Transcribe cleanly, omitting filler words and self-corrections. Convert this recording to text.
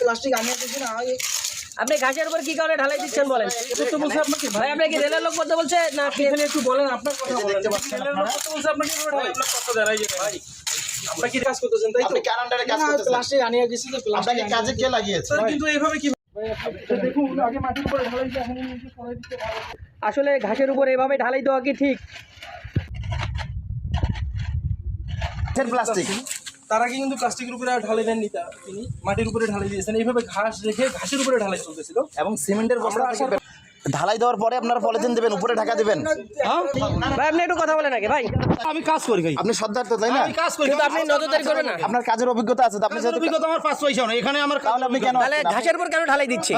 Plastic আনিয়ে দিচ্ছি না। আপনি ঘাসের উপর কি কারণে ঢালাই দিচ্ছেন বলেন? ভাই আপনি কি রেলের লোক বলতে বলছে না একটু বলেন, আপনার কথা বলেন। আপনারা কি কাজ করতেছেন তাই তো? আপনি কার আন্ডারে কাজ করতেছেন? প্লাস্টিক আনিয়ে দিচ্ছি তো, আপনাকে কাজে কে লাগিয়েছে? কিন্তু এইভাবে কি দেখুন আগে মাটির উপরে ঢালাই দিয়ে এখন নিচে পড়ে দিতে পারবো। আসলে ঘাসের উপর এভাবে ঢালাই দেওয়া কি ঠিক? প্লাস্টিক তার আগে কিন্তু প্লাস্টিকের উপরে আর ঢালাই দেননি, তিনি মাটির উপরে ঢালাই দিয়েছেন। এইভাবে ঘাস রেখে ঘাসের উপরে ঢালাই চলতেছিল। এবং সিমেন্টের বস্তা থেকে ঢালাই দেওয়ার পরে আপনারা পলিথিন দেবেন, উপরে ঢাকা দিবেন। ভাই আপনি একটু কথা বলেন আগে ভাই। আমি কাজ করি ভাই, আপনি শ্রদ্ধার্থ তাই না? আমি কাজ করি। কিন্তু আপনি নজরদারি করবেন না। আপনার কাজের অভিজ্ঞতা আছে তো, আপনি অভিজ্ঞতা আমার 5 পয়সা না, এখানে আমার তাহলে আপনি কেন তাহলে ঘাসের উপর কেন ঢালাই দিচ্ছে?